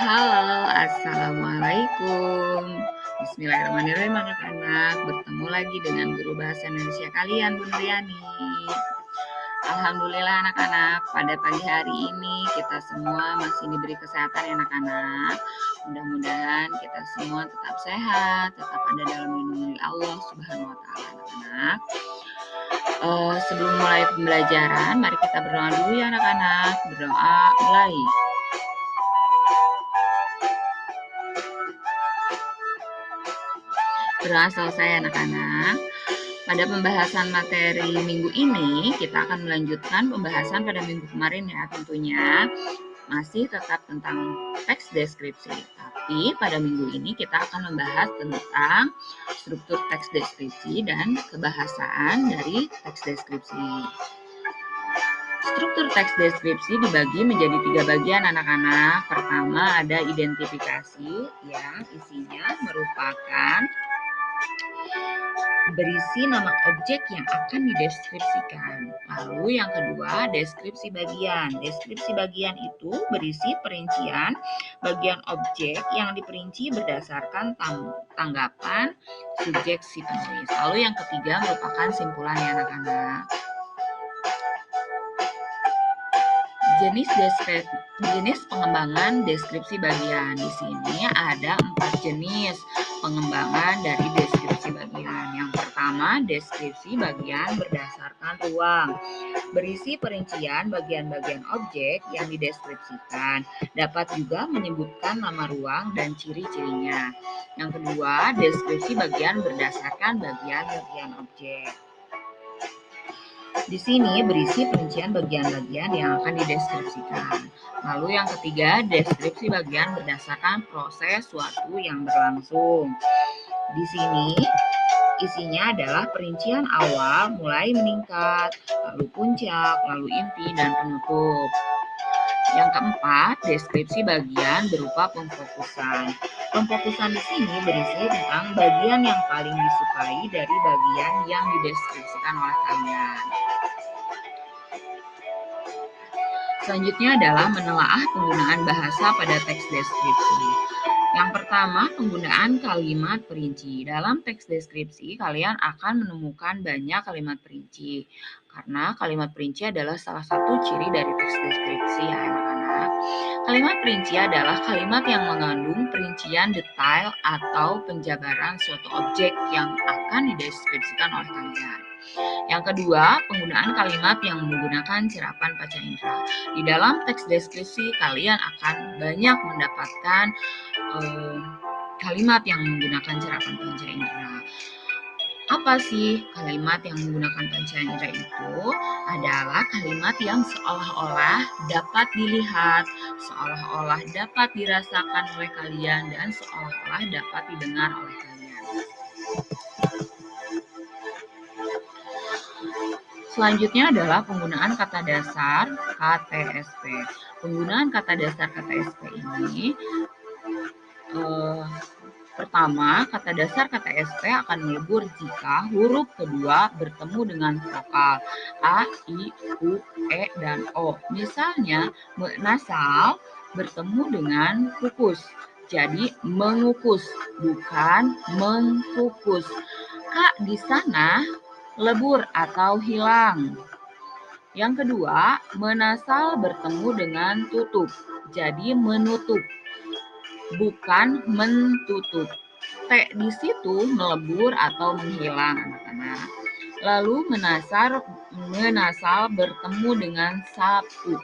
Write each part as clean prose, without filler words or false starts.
Halo, assalamualaikum. Bismillahirrahmanirrahim anak-anak. Bertemu lagi dengan guru bahasa Indonesia kalian, Bu Nuriani. Alhamdulillah anak-anak, pada pagi hari ini kita semua masih diberi kesehatan ya anak-anak. Mudah-mudahan kita semua tetap sehat, tetap ada dalam lindungan Allah Subhanahu wa taala anak-anak. Sebelum mulai pembelajaran, mari kita berdoa dulu ya anak-anak. Berdoa mulai. Berdoa selesai anak-anak. Pada pembahasan materi minggu ini, kita akan melanjutkan pembahasan pada minggu kemarin ya tentunya. Masih tetap tentang teks deskripsi. Tapi pada minggu ini kita akan membahas tentang struktur teks deskripsi dan kebahasaan dari teks deskripsi. Struktur teks deskripsi dibagi menjadi 3 bagian anak-anak. Pertama ada identifikasi yang isinya merupakan berisi nama objek yang akan dideskripsikan. Lalu yang kedua, deskripsi bagian. Deskripsi bagian itu berisi perincian bagian objek yang diperinci berdasarkan tanggapan subjek si penulis. Lalu yang ketiga merupakan simpulan ya anak-anak. Jenis pengembangan deskripsi bagian. Di sini ada 4 jenis pengembangan dari deskripsi bagian. Yang pertama, deskripsi bagian berdasarkan ruang. Berisi perincian bagian-bagian objek yang dideskripsikan. Dapat juga menyebutkan nama ruang dan ciri-cirinya. Yang kedua, deskripsi bagian berdasarkan bagian-bagian objek. Di sini berisi perincian bagian-bagian yang akan dideskripsikan. Lalu yang ketiga, deskripsi bagian berdasarkan proses suatu yang berlangsung. Di sini isinya adalah perincian awal mulai meningkat, lalu puncak, lalu inti, dan penutup. Yang keempat, deskripsi bagian berupa pemfokusan. Pemfokusan di sini berisi tentang bagian yang paling disukai dari bagian yang dideskripsikan oleh kalian. Selanjutnya adalah menelaah penggunaan bahasa pada teks deskripsi. Yang pertama, penggunaan kalimat perinci. Dalam teks deskripsi, kalian akan menemukan banyak kalimat perinci. Karena kalimat perinci adalah salah satu ciri dari teks deskripsi ya anak-anak. Kalimat perinci adalah kalimat yang mengandung perincian detail atau penjabaran suatu objek yang akan dideskripsikan oleh kalian. Yang kedua, penggunaan kalimat yang menggunakan cerapan panca indera. Di dalam teks deskripsi, kalian akan banyak mendapatkan kalimat yang menggunakan cerapan panca indera. Apa sih kalimat yang menggunakan panca indera itu? Adalah kalimat yang seolah-olah dapat dilihat, seolah-olah dapat dirasakan oleh kalian, dan seolah-olah dapat didengar oleh kalian. Selanjutnya adalah penggunaan kata dasar KTSP. Penggunaan kata dasar KTSP ini pertama, kata dasar KTSP akan melebur jika huruf kedua bertemu dengan vokal A, I, U, E, dan O. Misalnya, nasal bertemu dengan kukus. Jadi, mengukus, bukan mengkukus. Kak di sana lebur atau hilang. Yang kedua, menasal bertemu dengan tutup. Jadi, menutup, bukan mentutup. T di situ melebur atau menghilang anak-anak. Lalu menasal bertemu dengan sapu.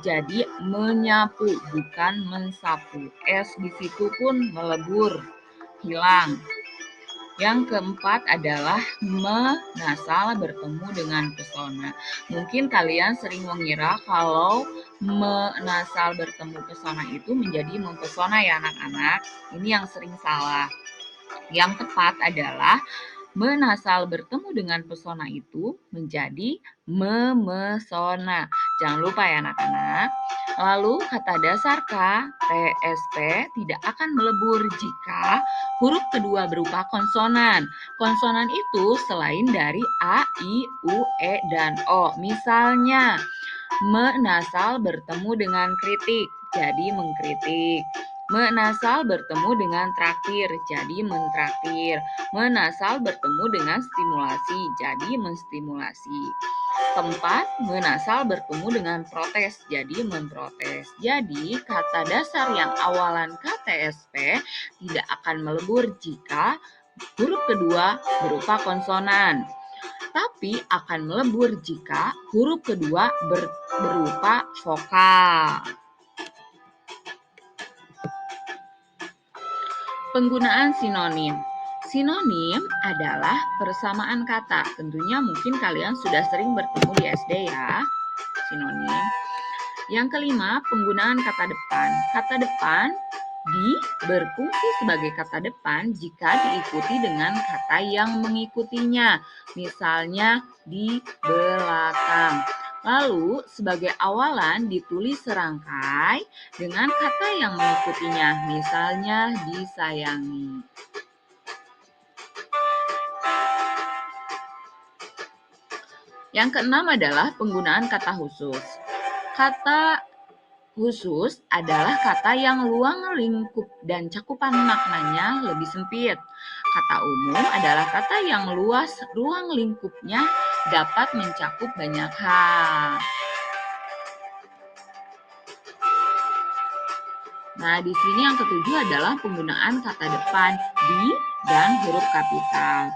Jadi menyapu, bukan mensapu. S di situ pun melebur, hilang. Yang keempat adalah menasal bertemu dengan pesona. Mungkin kalian sering mengira kalau menasal bertemu pesona itu menjadi mempesona ya anak-anak. Ini yang sering salah. Yang tepat adalah menasal bertemu dengan pesona itu menjadi memesona. Jangan lupa ya anak-anak. Lalu kata dasar K, T, S, P tidak akan melebur jika huruf kedua berupa konsonan. Konsonan itu selain dari A, I, U, E, dan O. Misalnya, menasal bertemu dengan kritik, jadi mengkritik. Menasal bertemu dengan traktir, jadi mentraktir. Menasal bertemu dengan stimulasi, jadi menstimulasi. Keempat, menasal bertemu dengan protes, jadi memprotes. Jadi, kata dasar yang awalan KTSP tidak akan melebur jika huruf kedua berupa konsonan, tapi akan melebur jika huruf kedua berupa vokal. Penggunaan sinonim. Sinonim adalah persamaan kata. Tentunya mungkin kalian sudah sering bertemu di SD ya, sinonim. Yang kelima, penggunaan kata depan. Kata depan berfungsi sebagai kata depan jika diikuti dengan kata yang mengikutinya, misalnya di belakang. Lalu, sebagai awalan ditulis serangkai dengan kata yang mengikutinya, misalnya disayangi. Yang keenam adalah penggunaan kata khusus. Kata khusus adalah kata yang ruang lingkup dan cakupan maknanya lebih sempit. Kata umum adalah kata yang luas ruang lingkupnya dapat mencakup banyak hal. Nah, di sini yang ketujuh adalah penggunaan kata depan di dan huruf kapital.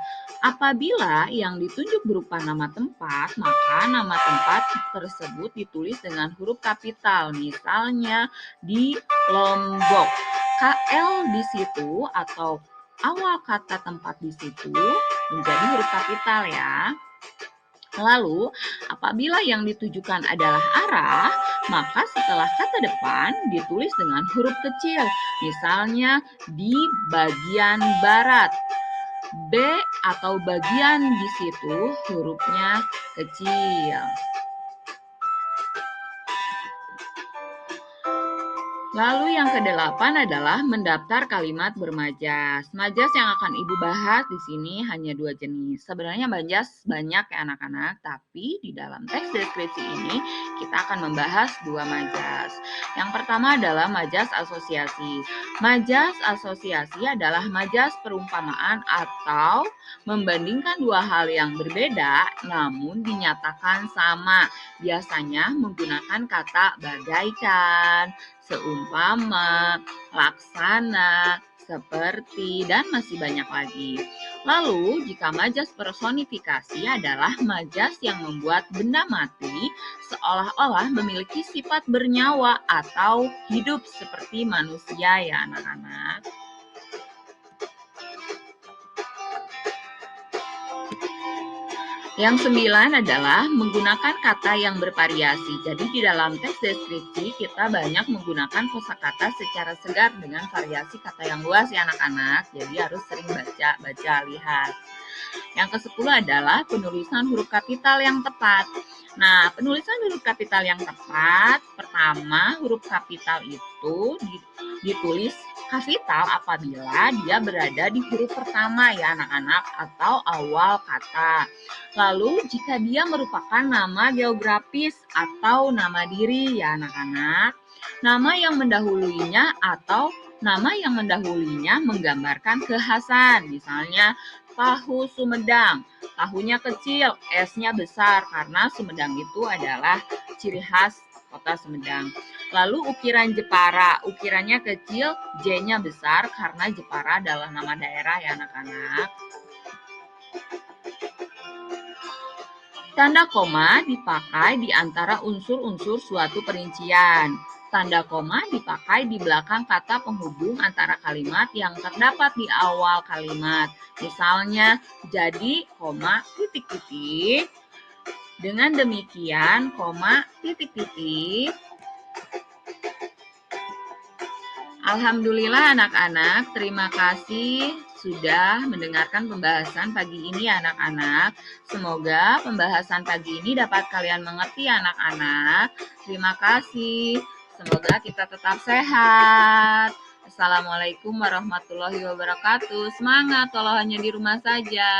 Apabila yang ditunjuk berupa nama tempat, maka nama tempat tersebut ditulis dengan huruf kapital. Misalnya di Lombok. KL di situ atau awal kata tempat di situ menjadi huruf kapital ya. Lalu, apabila yang ditujukan adalah arah, maka setelah kata depan ditulis dengan huruf kecil. Misalnya di bagian barat. B atau bagian di situ hurufnya kecil. Lalu yang kedelapan adalah mendaftar kalimat bermajas. Majas yang akan Ibu bahas di sini hanya 2 jenis. Sebenarnya majas banyak ya anak-anak, tapi di dalam teks deskripsi ini kita akan membahas 2 majas. Yang pertama adalah majas asosiasi. Majas asosiasi adalah majas perumpamaan atau membandingkan 2 hal yang berbeda namun dinyatakan sama. Biasanya menggunakan kata bagaikan, seumpama, laksana, seperti, dan masih banyak lagi. Lalu, jika majas personifikasi adalah majas yang membuat benda mati seolah-olah memiliki sifat bernyawa atau hidup seperti manusia ya anak-anak. Yang 9 adalah menggunakan kata yang bervariasi. Jadi di dalam teks deskripsi kita banyak menggunakan kosakata secara segar dengan variasi kata yang luas ya anak-anak. Jadi harus sering baca, lihat. Yang ke-10 adalah penulisan huruf kapital yang tepat. Nah, penulisan huruf kapital yang tepat, pertama huruf kapital itu ditulis kapital apabila dia berada di huruf pertama ya anak-anak atau awal kata. Lalu jika dia merupakan nama geografis atau nama diri ya anak-anak, nama yang mendahuluinya atau nama yang mendahuluinya menggambarkan kekhasan. Misalnya tahu Sumedang, tahunya kecil, S-nya besar karena Sumedang itu adalah ciri khas kota Sumedang. Lalu ukiran Jepara, ukirannya kecil, J-nya besar karena Jepara adalah nama daerah ya anak-anak. Tanda koma dipakai di antara unsur-unsur suatu perincian. Tanda koma dipakai di belakang kata penghubung antara kalimat yang terdapat di awal kalimat. Misalnya, jadi, koma, titik-titik. Dengan demikian, koma, titik-titik. Alhamdulillah anak-anak, terima kasih sudah mendengarkan pembahasan pagi ini anak-anak. Semoga pembahasan pagi ini dapat kalian mengerti anak-anak. Terima kasih. Semoga kita tetap sehat. Assalamualaikum warahmatullahi wabarakatuh. Semangat, walau hanya di rumah saja.